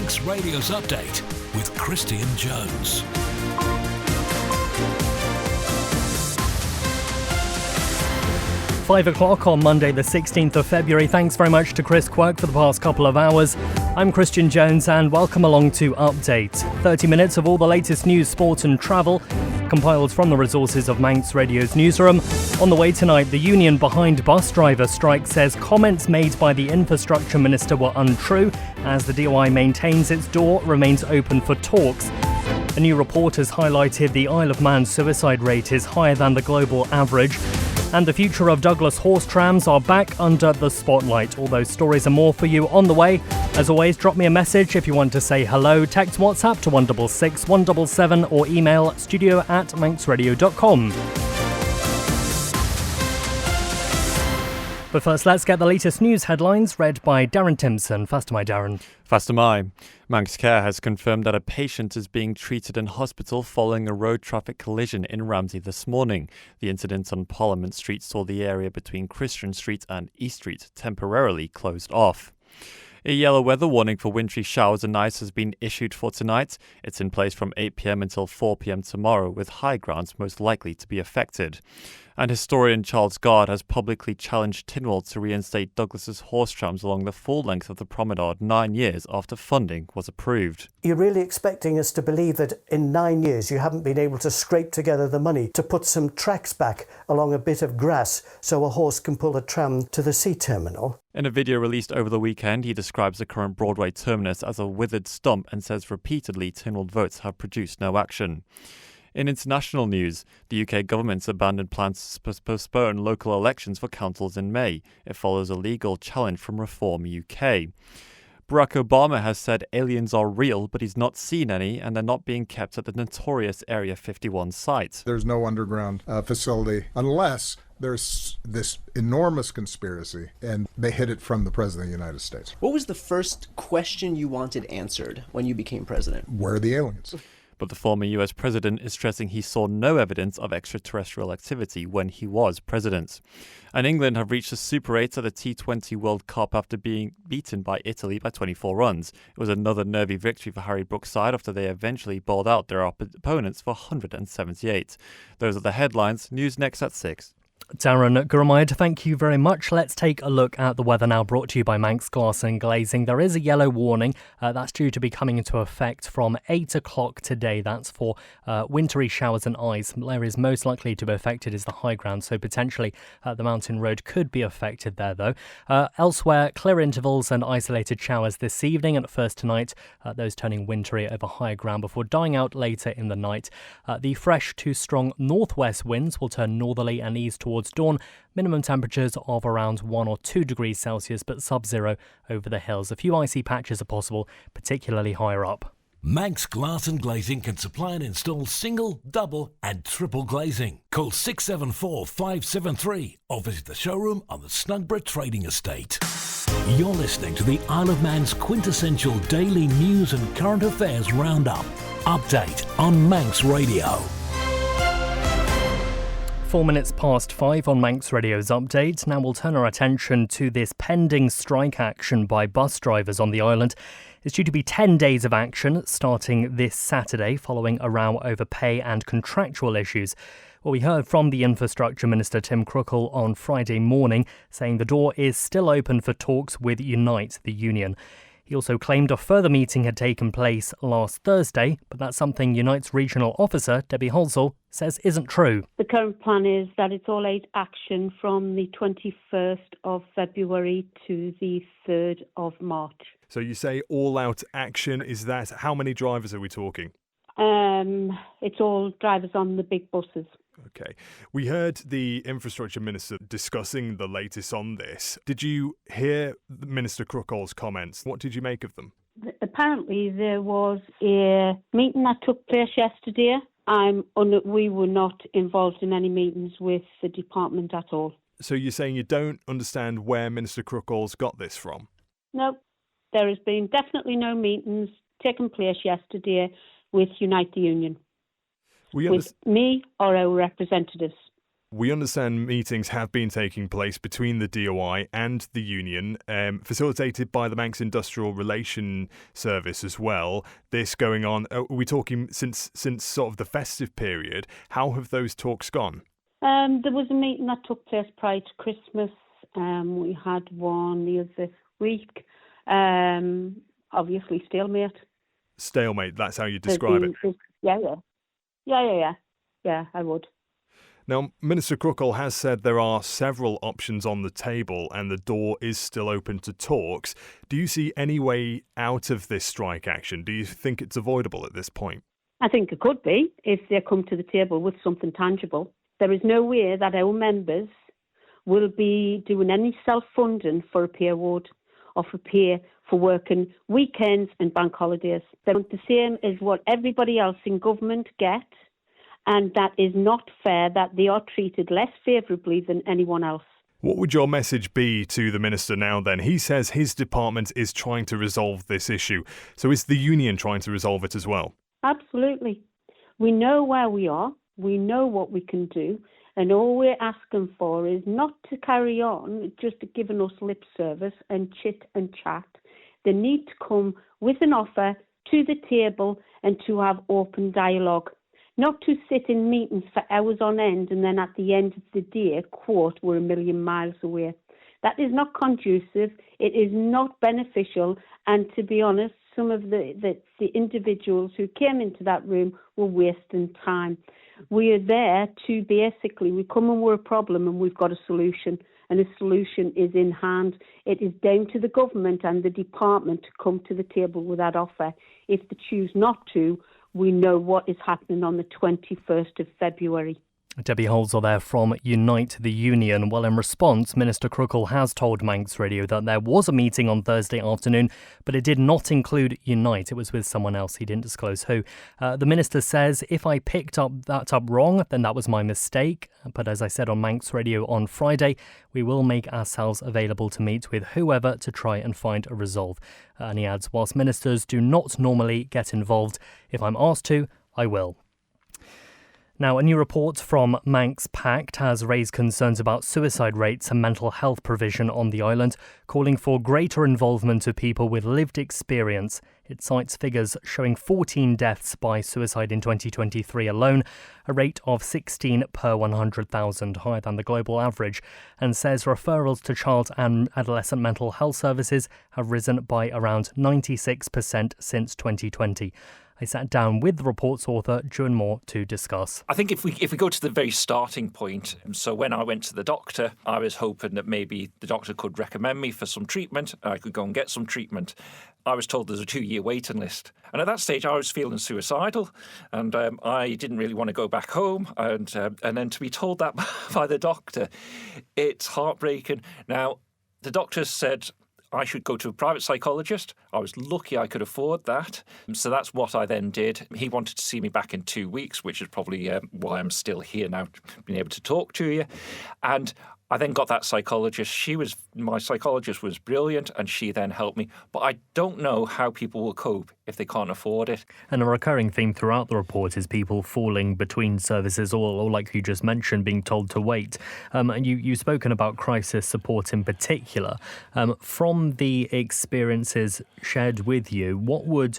Manx Radio's Update with Christian Jones. £5 on Monday the 16th of February. Thanks very much to Chris Quirk for the past couple of hours. I'm Christian Jones and welcome along to Update. 30 minutes of all the latest news, sport and travel, compiled from the resources of Manx Radio's newsroom. On the way tonight, the union behind bus driver strike says comments made by the infrastructure minister were untrue, as the DOI maintains its door remains open for talks. A new report has highlighted the Isle of Man suicide rate is higher than the global average. And the future of Douglas horse trams are back under the spotlight. All those stories and more for you on the way. As always, drop me a message if you want to say hello. Text WhatsApp to 166 177 or email studio@manxradio.com. But first, let's get the latest news headlines read by Darren Timpson. Faster, my Darren. Faster, my. Manx Care has confirmed that a patient is being treated in hospital following a road traffic collision in Ramsey this morning. The incident on Parliament Street saw the area between Christian Street and East Street temporarily closed off. A yellow weather warning for wintry showers and ice has been issued for tonight. It's in place from 8 p.m. until 4 p.m. tomorrow, with high grounds most likely to be affected. And historian Charles Gard has publicly challenged Tynwald to reinstate Douglas's horse trams along the full length of the promenade 9 years after funding was approved. You're really expecting us to believe that in 9 years you haven't been able to scrape together the money to put some tracks back along a bit of grass so a horse can pull a tram to the sea terminal? In a video released over the weekend, he describes the current Broadway terminus as a withered stump and says repeatedly Tynwald votes have produced no action. In international news, the UK government's abandoned plans to postpone local elections for councils in May. It follows a legal challenge from Reform UK. Barack Obama has said aliens are real, but he's not seen any, and they're not being kept at the notorious Area 51 site. There's no underground facility unless there's this enormous conspiracy and they hid it from the President of the United States. What was the first question you wanted answered when you became president? Where are the aliens? But the former US president is stressing he saw no evidence of extraterrestrial activity when he was president. And England have reached the Super 8 at the T20 World Cup after being beaten by Italy by 24 runs. It was another nervy victory for Harry Brooks' side after they eventually bowled out their opponents for 178. Those are the headlines. News next at 6. Darren Gurmaid, thank you very much. Let's take a look at the weather now, brought to you by Manx Glass and Glazing. There is a yellow warning that's due to be coming into effect from 8 o'clock today. That's for wintry showers and ice. Areas most likely to be affected is the high ground, so potentially the mountain road could be affected there, though. Elsewhere, clear intervals and isolated showers this evening, and at first tonight, those turning wintry over higher ground before dying out later in the night. The fresh to strong northwest winds will turn northerly and ease towards dawn. Minimum temperatures of around 1 or 2 degrees Celsius, but sub-zero over the hills. A few icy patches are possible, particularly higher up. Manx Glass and Glazing can supply and install single, double and triple glazing. Call 674 573 or visit the showroom on the Snugborough Trading Estate. You're listening to the Isle of Man's quintessential daily news and current affairs roundup. Update on Manx Radio. 4 minutes past 5 on Manx Radio's Update. Now we'll turn our attention to this pending strike action by bus drivers on the island. It's due to be 10 days of action starting this Saturday following a row over pay and contractual issues. Well, we heard from the Infrastructure Minister Tim Crookall on Friday morning saying the door is still open for talks with Unite, the union. He also claimed a further meeting had taken place last Thursday, but that's something Unite's regional officer, Debbie Holsall, says isn't true. The current plan is that it's all-out action from the 21st of February to the 3rd of March. So you say all-out action, is that, how many drivers are we talking? It's all drivers on the big buses. Okay. We heard the Infrastructure Minister discussing the latest on this. Did you hear Minister Crookall's comments? What did you make of them? Apparently there was a meeting that took place yesterday. We were not involved in any meetings with the department at all. So you're saying you don't understand where Minister Crookall's got this from? No, there has been definitely no meetings taken place yesterday with Unite the Union. With me or our representatives. We understand meetings have been taking place between the DOI and the union, facilitated by the Manx Industrial Relation Service as well. This going on, are we talking since sort of the festive period? How have those talks gone? There was a meeting that took place prior to Christmas. We had one the other week. Obviously, stalemate. Stalemate, that's how you describe it? Yeah, I would. Now, Minister Crookall has said there are several options on the table and the door is still open to talks. Do you see any way out of this strike action? Do you think it's avoidable at this point? I think it could be if they come to the table with something tangible. There is no way that our members will be doing any self-funding for a pay award or for pay for working weekends and bank holidays. They're the same as what everybody else in government get. And that is not fair, that they are treated less favourably than anyone else. What would your message be to the Minister now then? He says his department is trying to resolve this issue. So is the union trying to resolve it as well? Absolutely. We know where we are. We know what we can do. And all we're asking for is not to carry on just giving us lip service and chit and chat. They need to come with an offer to the table and to have open dialogue. Not to sit in meetings for hours on end and then at the end of the day, quote, we're a million miles away. That is not conducive. It is not beneficial. And to be honest, some of the individuals who came into that room were wasting time. We are there to basically, we come and we're a problem and we've got a solution. And the solution is in hand. It is down to the government and the department to come to the table with that offer. If they choose not to, we know what is happening on the 21st of February. Debbie Holzer there from Unite the Union. Well, in response, Minister Crookall has told Manx Radio that there was a meeting on Thursday afternoon, but it did not include Unite. It was with someone else. He didn't disclose who. The minister says, if I picked that up wrong, then that was my mistake. But as I said on Manx Radio on Friday, we will make ourselves available to meet with whoever to try and find a resolve. And he adds, whilst ministers do not normally get involved, if I'm asked to, I will. Now, a new report from Manx Pact has raised concerns about suicide rates and mental health provision on the island, calling for greater involvement of people with lived experience. It cites figures showing 14 deaths by suicide in 2023 alone, a rate of 16 per 100,000, higher than the global average, and says referrals to child and adolescent mental health services have risen by around 96% since 2020. I sat down with the report's author, Juan Moore, to discuss. I think if we go to the very starting point, so when I went to the doctor, I was hoping that maybe the doctor could recommend me for some treatment and I could go and get some treatment. I was told there's a 2-year waiting list. And at that stage, I was feeling suicidal and I didn't really want to go back home. And then to be told that by the doctor, it's heartbreaking. Now, the doctor said I should go to a private psychologist. I was lucky I could afford that. So that's what I then did. He wanted to see me back in 2 weeks, which is probably why I'm still here now, being able to talk to you. And I then got that psychologist. My psychologist was brilliant and she then helped me. But I don't know how people will cope if they can't afford it. And a recurring theme throughout the report is people falling between services or like you just mentioned, being told to wait. And you've spoken about crisis support in particular. From the experiences shared with you, what would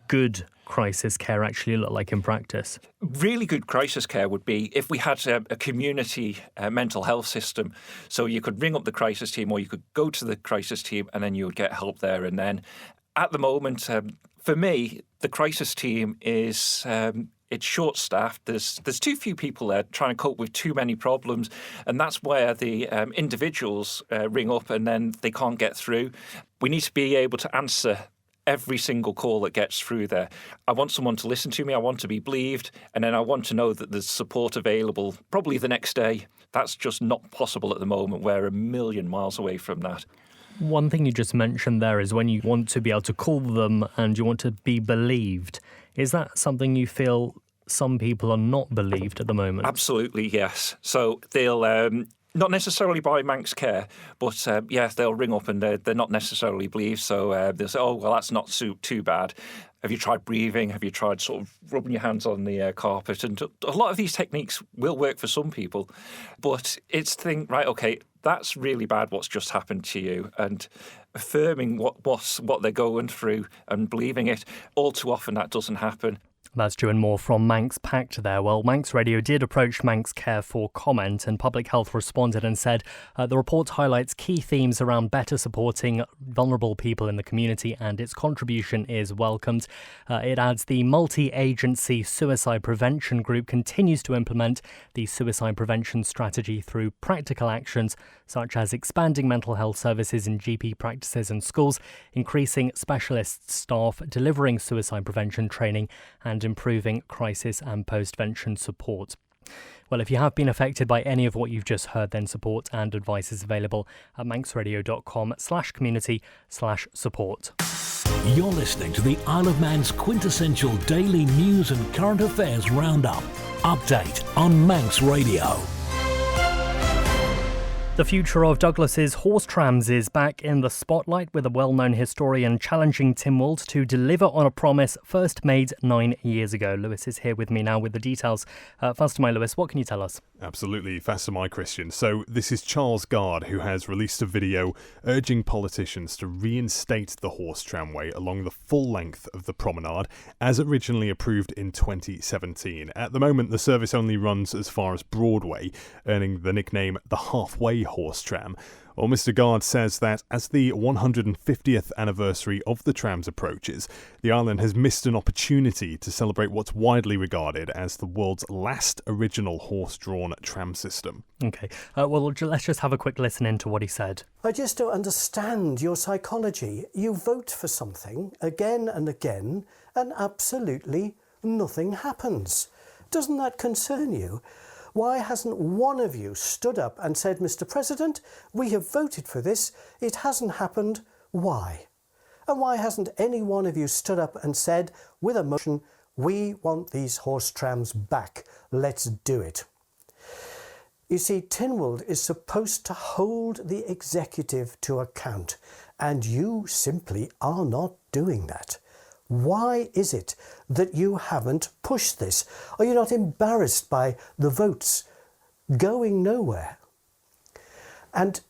good crisis care actually look like in practice? Really good crisis care would be if we had a community mental health system. So you could ring up the crisis team or you could go to the crisis team and then you would get help there and then. At the moment, for me, the crisis team is it's short-staffed. There's too few people there trying to cope with too many problems, and that's where the individuals ring up and then they can't get through. We need to be able to answer every single call that gets through there. I want someone to listen to me, I want to be believed, and then I want to know that there's support available probably the next day. That's just not possible at the moment. We're a million miles away from that. One thing you just mentioned there is when you want to be able to call them and you want to be believed. Is that something you feel some people are not believed at the moment? Absolutely, yes. So they'll Not necessarily by Manx Care, but they'll ring up and they're not necessarily believed. So they'll say, oh, well, that's not too bad. Have you tried breathing? Have you tried sort of rubbing your hands on the carpet? And a lot of these techniques will work for some people, but it's the thing, right, okay, that's really bad what's just happened to you, and affirming what they're going through and believing it. All too often that doesn't happen. That's true and more from Manx Pact there. Well, Manx Radio did approach Manx Care for comment, and Public Health responded and said the report highlights key themes around better supporting vulnerable people in the community, and its contribution is welcomed. It adds the multi-agency suicide prevention group continues to implement the suicide prevention strategy through practical actions such as expanding mental health services in GP practices and schools, increasing specialist staff, delivering suicide prevention training, and improving crisis and post-vention support. Well, if you have been affected by any of what you've just heard, then support and advice is available at manxradio.com/community/support. You're listening to the Isle of Man's quintessential daily news and current affairs roundup. Update on Manx Radio. The future of Douglas's horse trams is back in the spotlight, with a well-known historian challenging Tynwald to deliver on a promise first made 9 years ago. Lewis is here with me now with the details. Faster, my Lewis, what can you tell us? Absolutely, faster, my Christian. So this is Charles Gard, who has released a video urging politicians to reinstate the horse tramway along the full length of the promenade, as originally approved in 2017. At the moment, the service only runs as far as Broadway, earning the nickname the Halfway Horse Tram. Well, Mr. Gard says that as the 150th anniversary of the trams approaches, the island has missed an opportunity to celebrate what's widely regarded as the world's last original horse-drawn tram system. OK, well, let's just have a quick listen into what he said. I just don't understand your psychology. You vote for something again and again, and absolutely nothing happens. Doesn't that concern you? Why hasn't one of you stood up and said, Mr. President, we have voted for this, it hasn't happened, why? And why hasn't any one of you stood up and said, with a motion, we want these horse trams back, let's do it? You see, Tynwald is supposed to hold the executive to account, and you simply are not doing that. Why is it that you haven't pushed this? Are you not embarrassed by the votes going nowhere? And,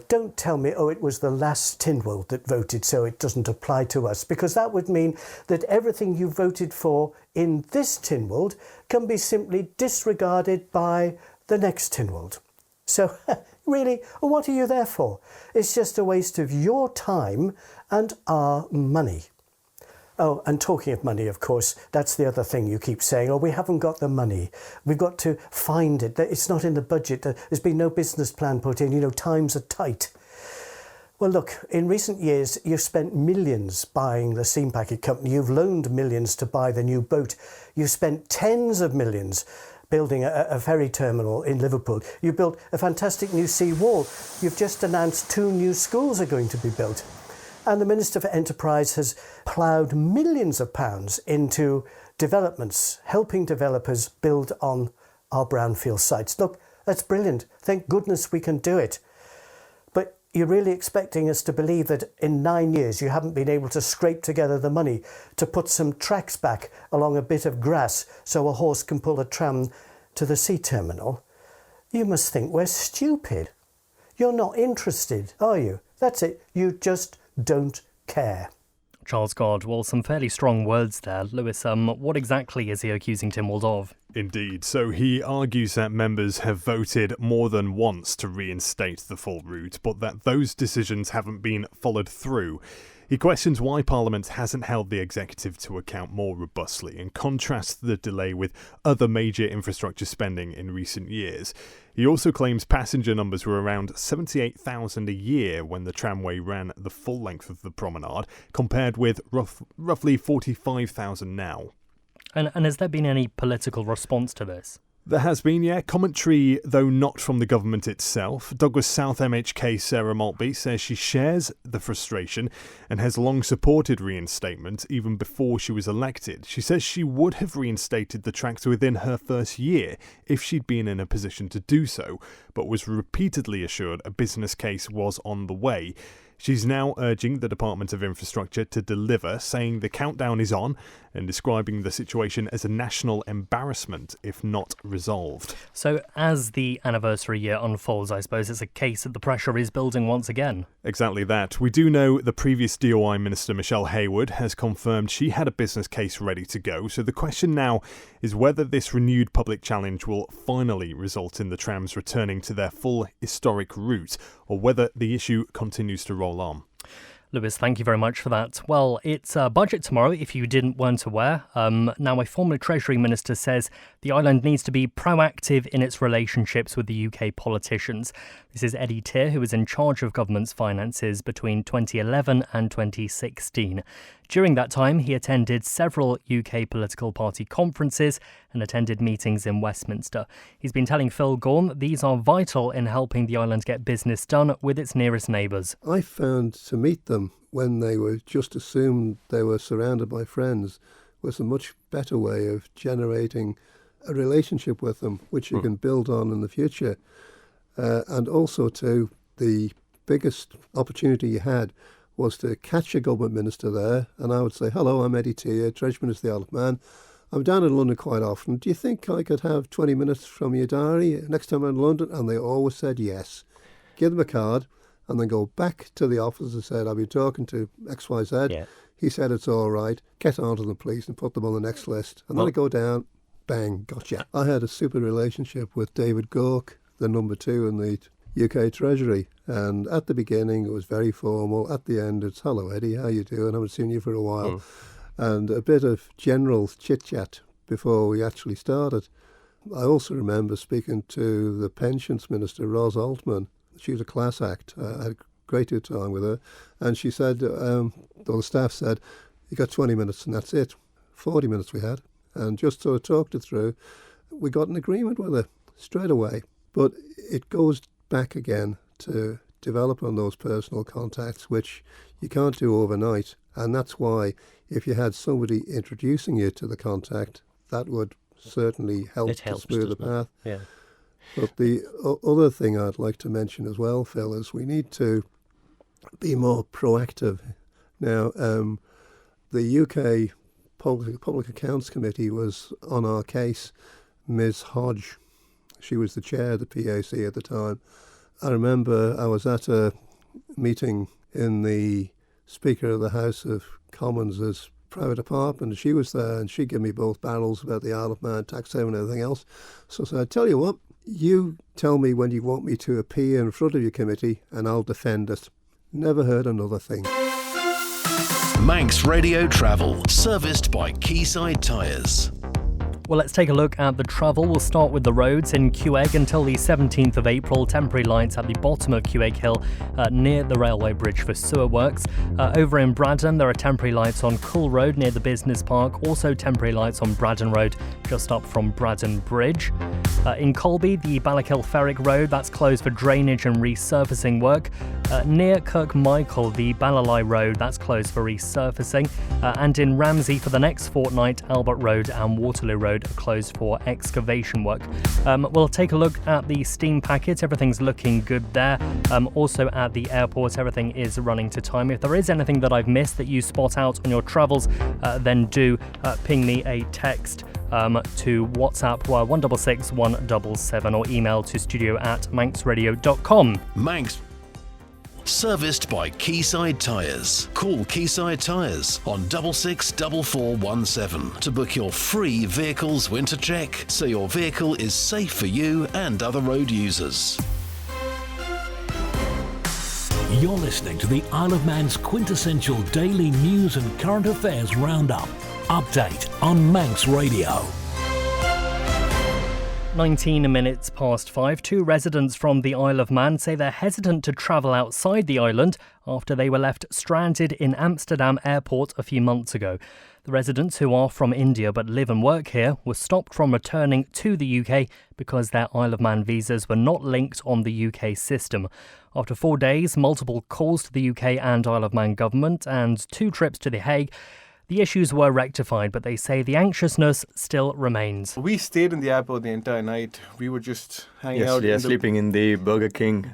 don't tell me, it was the last Tynwald that voted, so it doesn't apply to us, because that would mean that everything you voted for in this Tynwald can be simply disregarded by the next Tynwald. So, really, what are you there for? It's just a waste of your time and our money. Oh, and talking of money, of course, that's the other thing you keep saying. We haven't got the money. We've got to find it. It's not in the budget. There's been no business plan put in. Times are tight. Well, look, in recent years, you've spent millions buying the steam packet company. You've loaned millions to buy the new boat. You've spent tens of millions building a ferry terminal in Liverpool. You built a fantastic new sea wall. You've just announced 2 new schools are going to be built. And the Minister for Enterprise has ploughed millions of pounds into developments, helping developers build on our brownfield sites. Look, that's brilliant. Thank goodness we can do it. But you're really expecting us to believe that in 9 years you haven't been able to scrape together the money to put some tracks back along a bit of grass so a horse can pull a tram to the sea terminal? You must think we're stupid. You're not interested, are you? That's it. You just don't care. Charles Gard, well, some fairly strong words there. Lewis, what exactly is he accusing Tynwald of? Indeed. So he argues that members have voted more than once to reinstate the full route, but that those decisions haven't been followed through. He questions why Parliament hasn't held the executive to account more robustly and contrasts the delay with other major infrastructure spending in recent years. He also claims passenger numbers were around 78,000 a year when the tramway ran the full length of the promenade, compared with roughly 45,000 now. And has there been any political response to this? There has been, commentary, though not from the government itself. Douglas South MHK Sarah Maltby says she shares the frustration and has long supported reinstatement even before she was elected. She says she would have reinstated the tracks within her first year if she'd been in a position to do so, but was repeatedly assured a business case was on the way. She's now urging the Department of Infrastructure to deliver, saying the countdown is on and describing the situation as a national embarrassment if not resolved. So as the anniversary year unfolds, I suppose it's a case that the pressure is building once again. Exactly that. We do know the previous DOI Minister Michelle Hayward has confirmed she had a business case ready to go, so the question now is whether this renewed public challenge will finally result in the trams returning to their full historic route, or whether the issue continues to roll on. Lewis, thank you very much for that. Well, it's budget tomorrow, if you weren't aware. Now, a former Treasury Minister says the island needs to be proactive in its relationships with the UK politicians. This is Eddie Tear, who was in charge of government's finances between 2011 and 2016. During that time, he attended several UK political party conferences and attended meetings in Westminster. He's been telling Phil Gorn that these are vital in helping the island get business done with its nearest neighbours. I found to meet them when they were just assumed they were surrounded by friends was a much better way of generating a relationship with them, which you can build on in the future. And also, too, the biggest opportunity you had was to catch a government minister there, and I would say, hello, I'm Eddie Tear, Treasury Minister of the Isle of Man. I'm down in London quite often. Do you think I could have 20 minutes from your diary next time I'm in London? And they always said yes. Give them a card, and then go back to the office and said, I've been talking to XYZ. Yeah. He said it's all right. Get on to them, please, and put them on the next list. And then I go down, bang, gotcha. I had a super relationship with David Gork, the number 2 in the UK Treasury, and at the beginning it was very formal. At the end it's, hello Eddie, how you doing? I haven't seen you for a while. And a bit of general chit-chat before we actually started. I also remember speaking to the Pensions Minister, Ros Altman. She was a class act. I had a great deal of time with her, and she said, the staff said, you got 20 minutes and that's it. 40 minutes we had, and just sort of talked it through. We got an agreement with her straight away. But it goes back again to develop on those personal contacts, which you can't do overnight. And that's why if you had somebody introducing you to the contact, that would certainly help to smooth the path. Yeah. But the other thing I'd like to mention as well, Phil, is we need to be more proactive. Now, the UK Public Accounts Committee was on our case. Ms. Hodge, she was the chair of the PAC at the time. I remember I was at a meeting in the Speaker of the House of Commons' private apartment. She was there, and she gave me both barrels about the Isle of Man, tax haven and everything else. So I said, I tell you what, you tell me when you want me to appear in front of your committee and I'll defend it. Never heard another thing. Manx Radio Travel, serviced by Quayside Tyres. Well, let's take a look at the travel. We'll start with the roads. In Quegg until the 17th of April, temporary lights at the bottom of Quegg Hill near the railway bridge for sewer works. Over in Braddon, there are temporary lights on Cool Road near the business park. Also temporary lights on Braddon Road just up from Braddon Bridge. In Colby, the Ballakill Ferrick Road, that's closed for drainage and resurfacing work. Near Kirkmichael, the Ballalai Road, that's closed for resurfacing. And in Ramsey, for the next fortnight, Albert Road and Waterloo Road are closed for excavation work. We'll take a look at the steam packet. Everything's looking good there. Also at the airport, everything is running to time. If there is anything that I've missed that you spot out on your travels, then do ping me a text to WhatsApp 166 177 or email to studio@manxradio.com. Manx. Serviced by Quayside Tyres. Call Quayside Tyres on 664417 to book your free vehicles winter check so your vehicle is safe for you and other road users. You're listening to the Isle of Man's quintessential daily news and current affairs roundup. Update on Manx Radio. 19 minutes past 5, 2 residents from the Isle of Man say they're hesitant to travel outside the island after they were left stranded in Amsterdam airport a few months ago. The residents, who are from India but live and work here, were stopped from returning to the UK because their Isle of Man visas were not linked on the UK system. After 4 days, multiple calls to the UK and Isle of Man government and 2 trips to The Hague, the issues were rectified, but they say the anxiousness still remains. We stayed in the airport the entire night. We were just hanging out. Sleeping in the Burger King.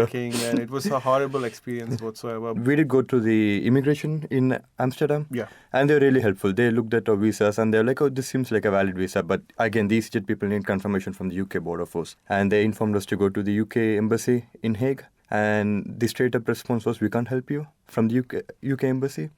King, and it was a horrible experience whatsoever. We did go to the immigration in Amsterdam. Yeah. And they were really helpful. They looked at our visas and they were like, oh, this seems like a valid visa. But again, these people need confirmation from the UK Border Force. And they informed us to go to the UK Embassy in Hague. And the straight up response was, we can't help you from the UK Embassy.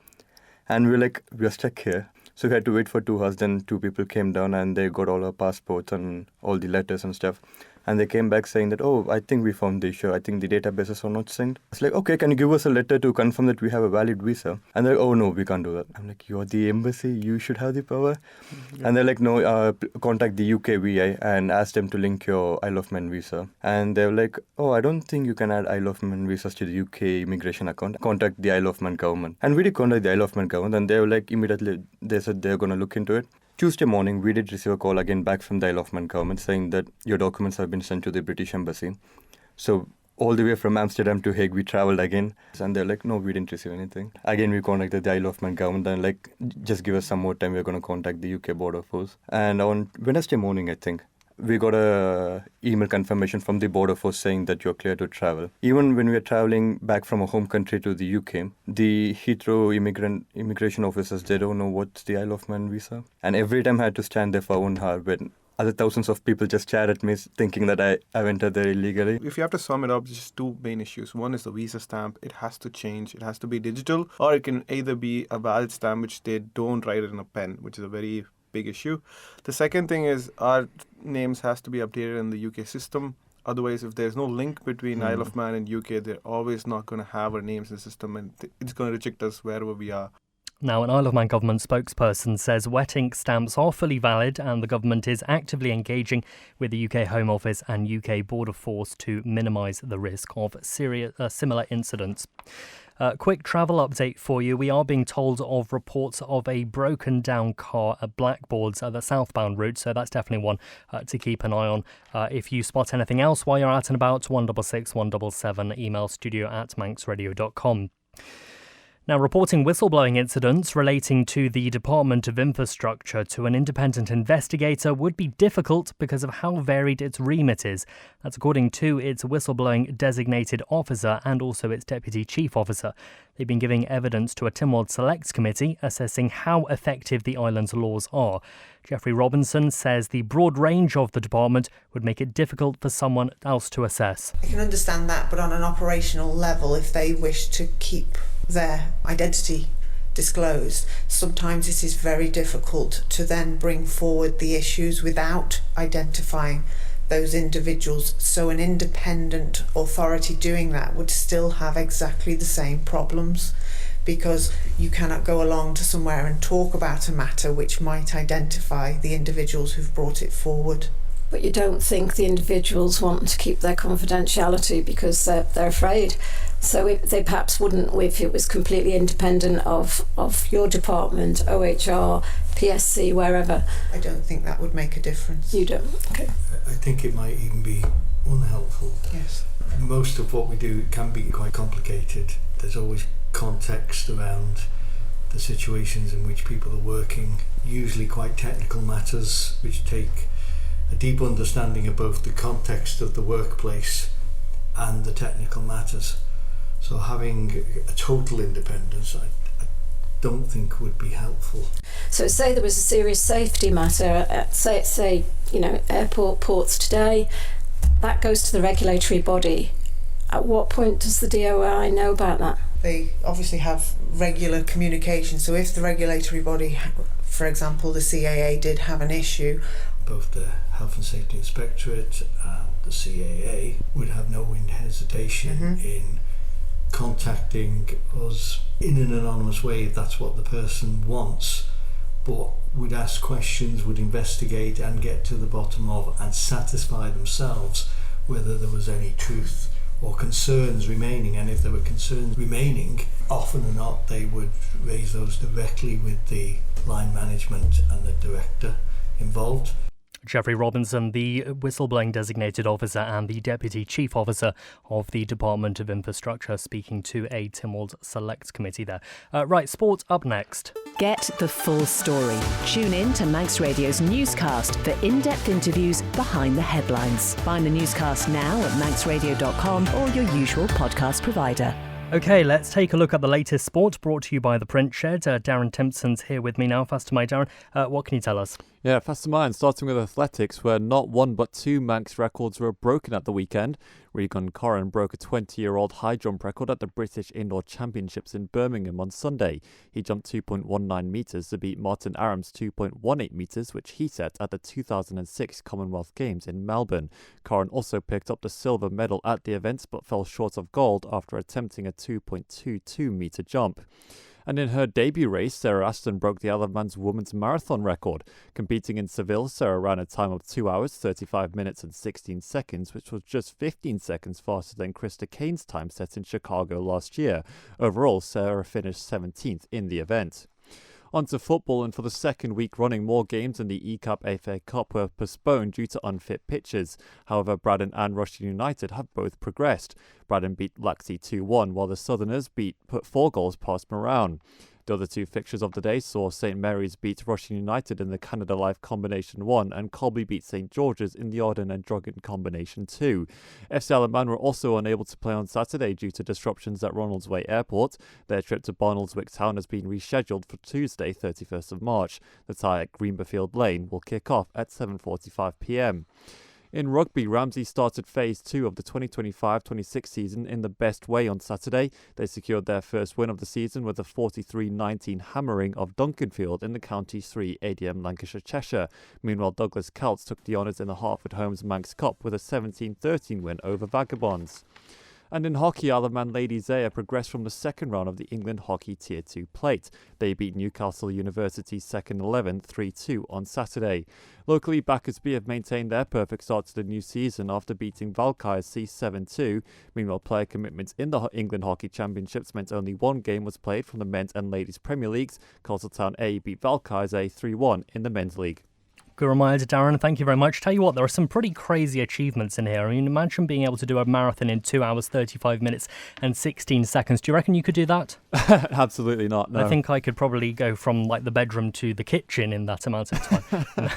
And we were like, we are stuck here. So we had to wait for 2 hours. Then 2 people came down and they got all our passports and all the letters and stuff. And they came back saying that, oh, I think we found the issue. I think the databases are not synced. It's like, okay, can you give us a letter to confirm that we have a valid visa? And they're like, oh, no, we can't do that. I'm like, you're the embassy. You should have the power. Yeah. And they're like, no, contact the UK VA and ask them to link your Isle of Man visa. And they're like, oh, I don't think you can add Isle of Man visas to the UK immigration account. Contact the Isle of Man government. And we did contact the Isle of Man government. And they were like, immediately, they said they're going to look into it. Tuesday morning, we did receive a call again back from the Isle of Man government saying that your documents have been sent to the British Embassy. So all the way from Amsterdam to Hague, we travelled again. And they're like, no, we didn't receive anything. Again, we contacted the Isle of Man government and like, just give us some more time. We're going to contact the UK Border Force. And on Wednesday morning, I think, we got a email confirmation from the Border Force saying that you're clear to travel. Even when we are traveling back from a home country to the UK, the Heathrow immigration officers, they don't know what's the Isle of Man visa. And every time I had to stand there for 1 hour when other thousands of people just stared at me thinking that I've entered there illegally. If you have to sum it up, there's just 2 main issues. One is the visa stamp. It has to change. It has to be digital, or it can either be a valid stamp which they don't write it in a pen, which is a very big issue. The second thing is our names has to be updated in the UK system. Otherwise, if there's no link between Isle of Man and UK, they're always not going to have our names in the system, and it's going to reject us wherever we are. Now, an Isle of Man government spokesperson says wet ink stamps are fully valid and the government is actively engaging with the UK Home Office and UK Border Force to minimise the risk of similar incidents. Quick travel update for you. We are being told of reports of a broken down car at Blackboards at the southbound route, so that's definitely one to keep an eye on. If you spot anything else while you're out and about, 166 177, email studio@manxradio.com. Now, reporting whistleblowing incidents relating to the Department of Infrastructure to an independent investigator would be difficult because of how varied its remit is. That's according to its whistleblowing designated officer and also its deputy chief officer. They've been giving evidence to a Tynwald Selects Committee assessing how effective the island's laws are. Geoffrey Robinson says the broad range of the department would make it difficult for someone else to assess. I can understand that, but on an operational level, if they wish to keep their identity disclosed, sometimes it is very difficult to then bring forward the issues without identifying those individuals. So an independent authority doing that would still have exactly the same problems, because you cannot go along to somewhere and talk about a matter which might identify the individuals who've brought it forward. But you don't think the individuals want to keep their confidentiality because they're afraid. So they perhaps wouldn't, if it was completely independent of your department, OHR, PSC, wherever. I don't think that would make a difference. You don't? Okay. I think it might even be unhelpful. Yes. Most of what we do can be quite complicated. There's always context around the situations in which people are working, usually quite technical matters which take a deep understanding of both the context of the workplace and the technical matters. So having a total independence, I don't think would be helpful. So say there was a serious safety matter at, say airport ports today, that goes to the regulatory body. At what point does the DOI know about that? They obviously have regular communication, so if the regulatory body, for example the CAA, did have an issue, both the Health and Safety Inspectorate and the CAA would have no hesitation in contacting us in an anonymous way if that's what the person wants. but would ask questions, would investigate and get to the bottom of and satisfy themselves whether there was any truth or concerns remaining. And if there were concerns remaining, often or not they would raise those directly with the line management and the director involved. Jeffrey Robinson, the whistleblowing designated officer and the deputy chief officer of the Department of Infrastructure, speaking to a Tynwald Select Committee there. Right, sport up next. Get the full story. Tune in to Manx Radio's newscast for in-depth interviews behind the headlines. Find the newscast now at manxradio.com or your usual podcast provider. OK, let's take a look at the latest sport, brought to you by the Print Shed. Darren Timpson's here with me now. Faster my Darren, what can you tell us? Yeah, faster mine, starting with athletics, where not one but two Manx records were broken at the weekend. Regan Corrin broke a 20-year-old high jump record at the British Indoor Championships in Birmingham on Sunday. He jumped 2.19 metres to beat Martin Aram's 2.18 metres, which he set at the 2006 Commonwealth Games in Melbourne. Corrin also picked up the silver medal at the events, but fell short of gold after attempting a 2.22 metre jump. And in her debut race, Sarah Ashton broke the Isle of Man's women's marathon record. Competing in Seville, Sarah ran a time of 2 hours, 35 minutes and 16 seconds, which was just 15 seconds faster than Krista Kane's time set in Chicago last year. Overall, Sarah finished 17th in the event. On to football, and for the second week running, more games in the E-Cup FA Cup were postponed due to unfit pitches. However, Braddon and Rushden United have both progressed. Braddon beat Laxey 2-1, while the Southerners put 4 goals past Marown. The other two fixtures of the day saw St Mary's beat Rushden United in the Canada Life Combination 1 and Colby beat St George's in the Arden and Drogheda Combination 2. FC Alaman were also unable to play on Saturday due to disruptions at Ronaldsway Airport. Their trip to Barnoldswick Town has been rescheduled for Tuesday, 31st of March. The tie at Greenberfield Lane will kick off at 7:45pm. In rugby, Ramsey started Phase 2 of the 2025-26 season in the best way on Saturday. They secured their first win of the season with a 43-19 hammering of Duncanfield in the County 3 ADM Lancashire Cheshire. Meanwhile, Douglas Celts took the honours in the Hartford Homes Manx Cup with a 17-13 win over Vagabonds. And in hockey, Isle of Man Ladies A progressed from the second round of the England Hockey Tier 2 plate. They beat Newcastle University's second 11 3-2 on Saturday. Locally, Backers B have maintained their perfect start to the new season after beating Valkyrie C 7-2. Meanwhile, player commitments in the England Hockey Championships meant only one game was played from the Men's and Ladies Premier Leagues. Castletown A beat Valkyries A 3-1 in the Men's League. Good reminder, Darren. Thank you very much. Tell you what, there are some pretty crazy achievements in here. I mean, imagine being able to do a marathon in 2 hours, 35 minutes and 16 seconds. Do you reckon you could do that? Absolutely not, no. I think I could probably go from like the bedroom to the kitchen in that amount of time.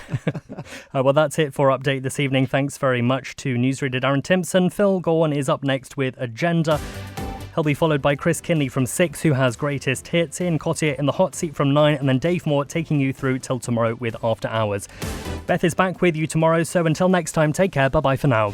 Well, that's it for Update this evening. Thanks very much to newsreader Darren Timpson. Phil Gorn is up next with Agenda. He'll be followed by Chris Kinley from 6, who has greatest hits. Ian Cottier in the hot seat from 9, and then Dave Moore taking you through till tomorrow with After Hours. Beth is back with you tomorrow, so until next time, take care. Bye-bye for now.